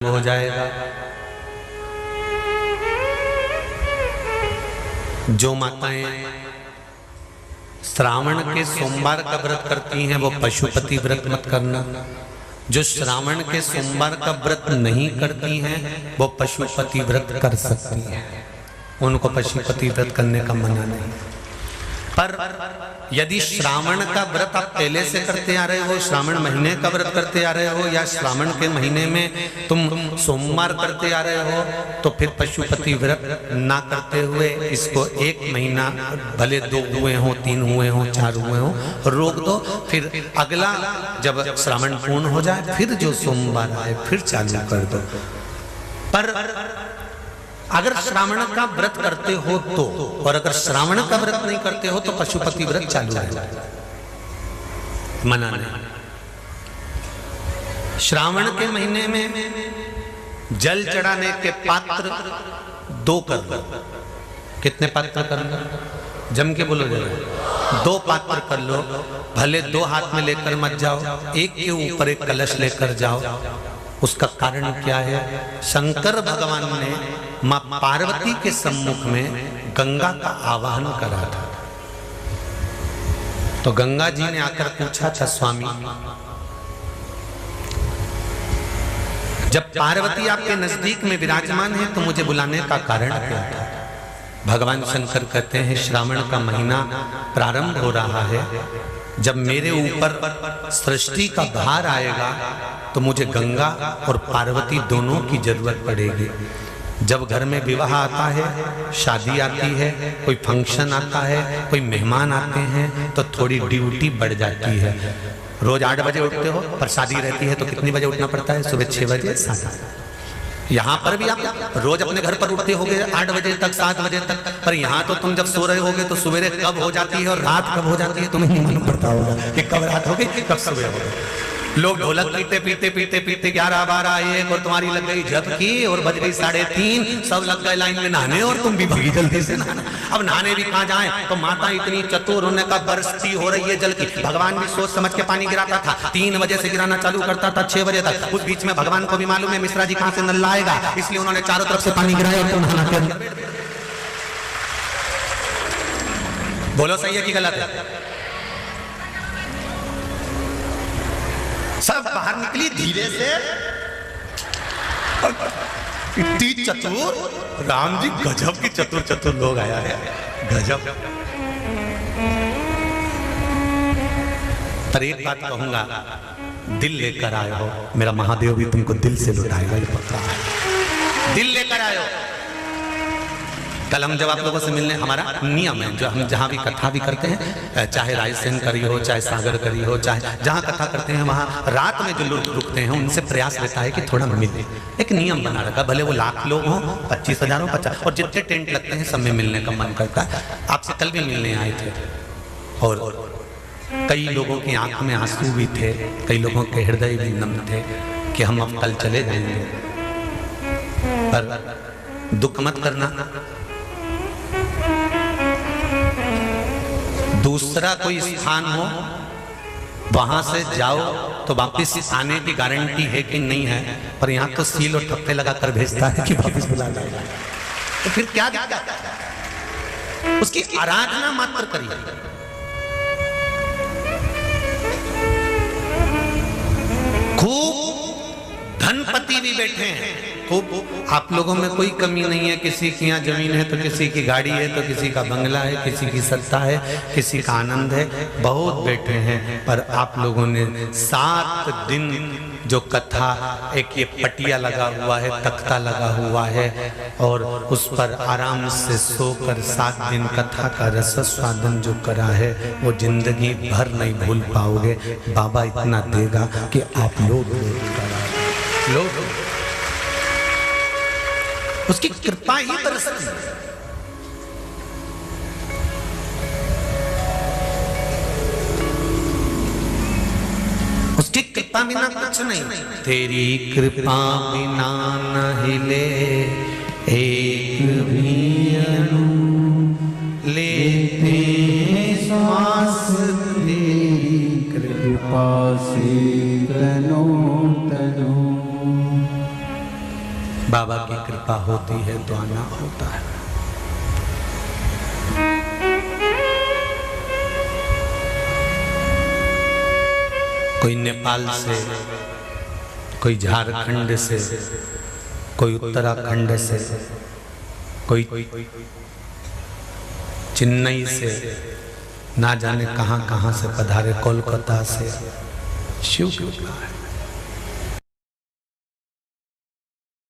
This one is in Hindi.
हो जाएगा। जो माताएं श्रावण के सोमवार का व्रत करती हैं वो पशुपति व्रत मत करना। जो श्रावण के सोमवार का व्रत नहीं करती हैं वो पशुपति व्रत कर सकती हैं, उनको पशुपति व्रत करने का मना नहीं। पर यदि श्रावण का व्रत आप पहले से करते आ रहे हो, श्रावण महीने का व्रत करते आ रहे हो, या श्रावण के महीने में तुम सोमवार करते आ रहे हो, तो फिर पशुपति व्रत ना करते हुए इसको एक महीना, भले 2 हुए हो, 3 हुए हो, 4 हुए हो, रोक दो। फिर अगला जब श्रावण पूर्ण हो जाए फिर जो सोमवार आए फिर चालू कर दो। पर अगर श्रावण का व्रत करते हो तो, और अगर श्रावण का व्रत नहीं करते हो तो पशुपति व्रत चालू है, मना नहीं। श्रावण के महीने में जल चढ़ाने के पात्र 2 कर लो। कितने पात्र कर लो? जम के बोलो जरा। 2 पात्र कर लो, भले 2 हाथ में लेकर मत जाओ, एक के ऊपर एक कलश लेकर जाओ। उसका कारण क्या है? शंकर भगवान ने मां पार्वती के सम्मुख में गंगा का आवाहन करा था। तो गंगा जी ने आकर पूछा था, स्वामी जब पार्वती आपके नजदीक में विराजमान है तो मुझे बुलाने का कारण क्या था? भगवान शंकर कहते हैं, श्रावण का महीना प्रारंभ हो रहा है, जब मेरे ऊपर सृष्टि का भार आएगा तो मुझे गंगा और पार्वती दोनों की जरूरत पड़ेगी। जब घर में विवाह आता है, शादी आती है, कोई फंक्शन आता है, कोई मेहमान आते हैं, तो थोड़ी ड्यूटी बढ़ जाती है। रोज 8 बजे उठते हो, पर शादी रहती है तो कितनी बजे उठना पड़ता है? सुबह 6 बजे 7। यहाँ पर भी आप रोज अपने घर पर उठते होगे 8 बजे तक, 7 बजे तक, पर यहाँ तो तुम जब सो रहे होगे तो सवेरे कब हो जाती है और रात कब हो जाती है तुम्हें नहीं मालूम पड़ता होगा कि कब रात होगी कब सुबह होगी। लोग ढोलक पीते पीते पीते पीते 11, 12, 1 और तुम्हारी लग गई झपकी और बज गई 3:30, सब लग गए लाइन में नहाने और तुम भी भगी जल्दी से नहाने। अब नहाने भी कहाँ जाए? तो माता इतनी चतुर, उन्हें का बरसती हो रही है जल की। भगवान भी सोच समझ के पानी गिराता था, 3 बजे से गिराना चालू करता था 6 बजे तक। उस बीच में भगवान को भी मालूम है मिश्रा जी कहाँ से नल लाएगा, इसलिए उन्होंने चारों तरफ से पानी गिराया और नहाना कर। बोलो सही है कि गलत है? सब बाहर निकली धीरे से, इतनी चतुर, राम जी गजब की चतुर चतुर लोग आया है, गजब। पर एक बात कहूंगा, दिल लेकर आए हो, मेरा महादेव भी तुमको दिल से लुटाएगा, ये पक्का है। दिल लेकर आए हो। कल हम जब आप लोगों से मिलने, हमारा नियम है, जो हम जहाँ भी कथा भी करते हैं, चाहे रायसेन करी हो, चाहे सागर करी हो, चाहे जहाँ कथा करते हैं वहाँ रात में जो लोग रुकते हैं उनसे प्रयास रहता है कि थोड़ा मिले। एक नियम बना रखा, भले वो 1,00,000 लोग हों, 25,000 हो, 50, और जितने टेंट लगते हैं सब में मिलने का मन करता है। आपसे कल भी मिलने आए थे और कई लोगों की आंख में आंसू भी थे, कई लोगों के हृदय भी नम थे कि हम अब कल चले जाएंगे। पर दुख मत करना, दूसरा कोई स्थान हो वहां से जाओ तो वापिस आने की गारंटी है कि नहीं है, पर यहाँ तो सील और ठप्पे लगाकर भेजता है कि वापिस बुला जाएगा। तो फिर क्या दिक्कत है? उसकी आराधना मात्र करिए। खूब धनपति भी बैठे हैं, खूब, आप लोगों में कोई कमी नहीं है। किसी की यहाँ जमीन है तो किसी की गाड़ी है, तो किसी का बंगला है, किसी की सत्ता है, किसी का आनंद है, बहुत बैठे हैं। पर आप लोगों ने 7 दिन जो कथा, एक ये पटिया लगा हुआ है, तख्ता लगा हुआ है, और उस पर आराम से सोकर 7 दिन कथा का रस स्वादन जो करा है वो जिंदगी भर नहीं भूल पाओगे। बाबा इतना देगा कि आप लोग उसकी कृपा ही बरसती है। उसकी कृपा बिना कुछ नहीं। तेरी कृपा बिना न हिले एक भी अणु, लेते श्वास तेरी कृपा से तनो तनो। बाबा की कृपा होती है तो आना होता है। कोई नेपाल से, कोई झारखंड से, कोई उत्तराखंड से, कोई चेन्नई से, ना जाने कहां कहां से पधारे, कोलकाता से। शिव कृपा है।